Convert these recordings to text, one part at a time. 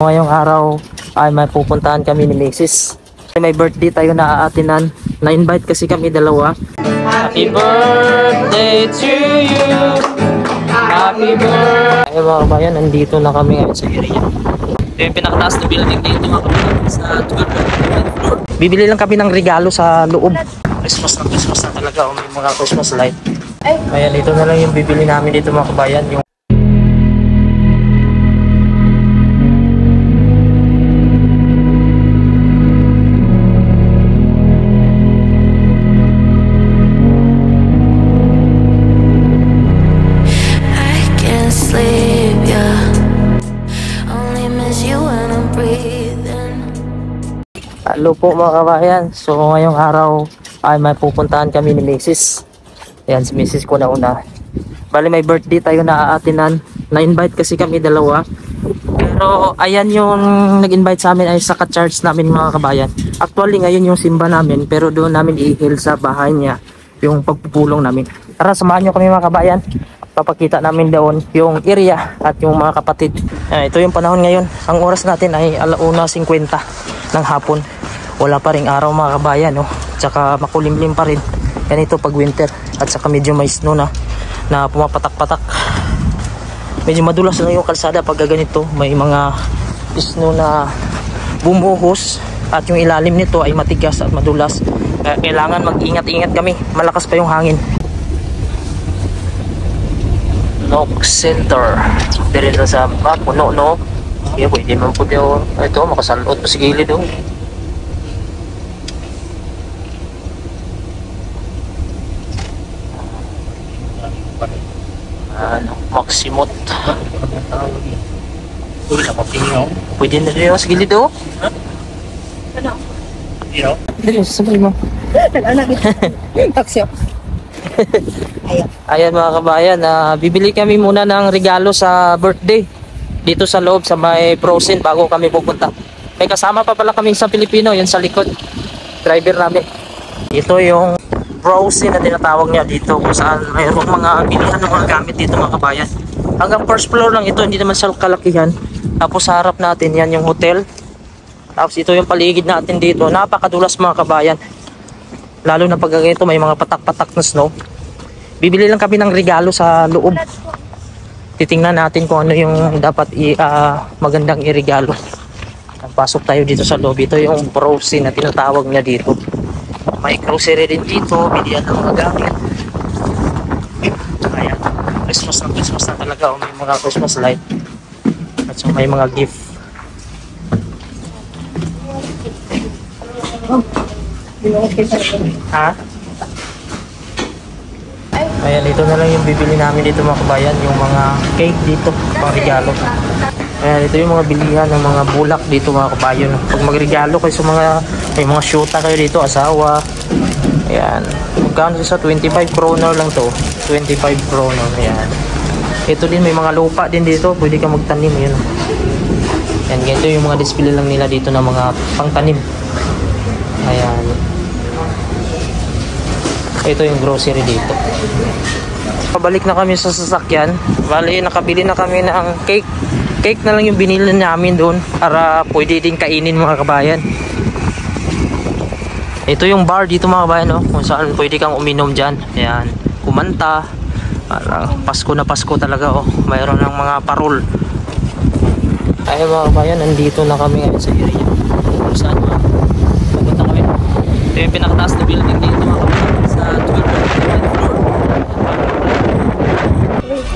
Ngayong araw ay may pupuntahan kami ni Mrs. May birthday tayo na aatinan. Na-invite kasi kami dalawa. Happy birthday to you. Happy birthday. Ay mga kabayan, nandito na kami ngayon sa area. Ito yung pinakataas na building dito mga kabayan sa 12th floor. Bibili lang kami ng regalo sa loob. Christmas na talaga. May mga Christmas light. Ayan, ito na lang yung bibili namin dito mga kabayan. Yung hello po mga kabayan. So ngayong araw ay may pupuntahan kami ni Mrs. Ayan, si Mrs. ko na una. Bali may birthday tayo na aatinan. Na-invite kasi kami dalawa. Pero ayan yung nag-invite sa amin ay sa ka-church namin mga kabayan. Actually ngayon yung simba namin, pero doon namin i-heal sa bahay niya yung pagpupulong namin. Tara, samahan nyo kami mga kabayan. Papakita namin doon yung area at yung mga kapatid. Ito yung panahon ngayon. Ang oras natin ay 1:50 ng hapon. Wala pa ring araw mga kabayan, no? Tsaka makulimlim pa rin. Yan ito pag winter. At saka medyo may snow na pumapatak-patak. Medyo madulas na yung kalsada pag ganito. May mga snow na bumuhos. At yung ilalim nito ay matigas at madulas. Kailangan mag-ingat-ingat kami. Malakas pa yung hangin. Nook Center. Dire na sa puno, no? Kaya pwede man po daw. Ito, makasalot pa sa gilid, oh. Maximot. Pwede na rin sa gilid, oh. Ano? Dito, sabay mo. Ayan mga kabayan, bibili kami muna ng regalo sa birthday dito sa loob sa may Frozen bago kami pupunta. May kasama pa pala kami sa Pilipino, yun sa likod, driver namin. Ito yung Frozen na tinatawag niya dito, kung saan mayroong mga bilihan ng mga gamit dito mga kabayan. Hanggang first floor lang ito, hindi naman sa kalakihan. Tapos sa harap natin yan yung hotel. Tapos ito yung paligid natin dito, napakadulas mga kabayan. Lalo na pag ganito may mga patak-patak na snow. Bibili lang kami ng regalo sa loob. Titingnan natin kung ano yung dapat magandang iregalo. Pasok tayo dito sa loob. Ito yung Frozen na tinatawag niya dito. May grocery din dito, bilihan ng mga gamit. Ayan, Christmas na talaga. May mga Christmas light. At so may mga gift. Ha? Ayan, ito na lang yung bibili namin dito mga kabayan. Yung mga cake dito, mga regalo. Ayan, ito yung mga bilihan ng mga bulak dito mga kabayan. Pag magregalo kayo sa mga, may mga shoota kayo dito, asawa. Ayan, magkano sa 25 kroner lang to. 25 kroner, ayan. Ito din, may mga lupa din dito, pwede ka magtanim, yun. Ayan, ganito yung mga display lang nila dito ng mga pangtanim. Ayan. Ito yung grocery dito. Pabalik na kami sa sasakyan. Bali, nakabili na kami ng cake. Cake na lang yung binili namin doon para pwede din kainin mga kabayan. Ito yung bar dito mga kabayan, no? Kung saan pwede kang uminom dyan. Ayan, kumanta. Pasko na Pasko talaga, oh. Mayroon ng mga parol. Ay mga kabayan, nandito na kami ngayon sa area. Kung saan papunta kami. Ito yung pinakataas na building dito mga kabayan sa 12th floor.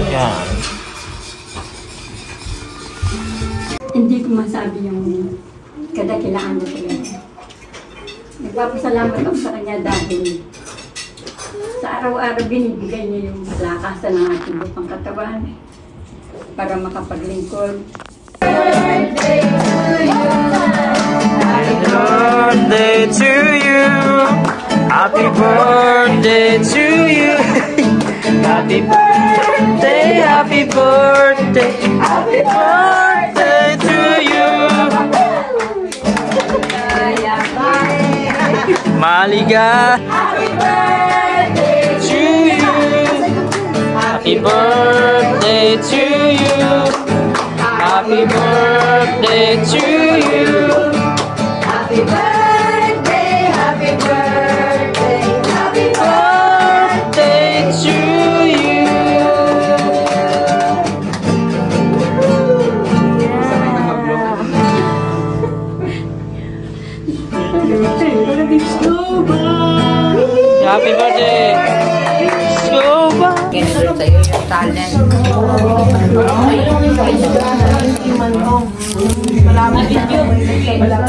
Ayan. Hindi ko masabi yung kadakilaan na sila. Nagpapasalamat ako sa kanya dahil sa araw-araw binibigay niya yung malakasan ng ating bupang katawan para makapaglingkod. Birthday to you. Happy birthday to you. Happy birthday, happy birthday, happy birthday to you. Maliga. Happy birthday to you. Happy birthday to you. Happy birthday. birthday to you. Happy birthday, happy birthday, happy Birthday to you. Happy birthday. Scuba. Ganito sa'yo yung talent. Wala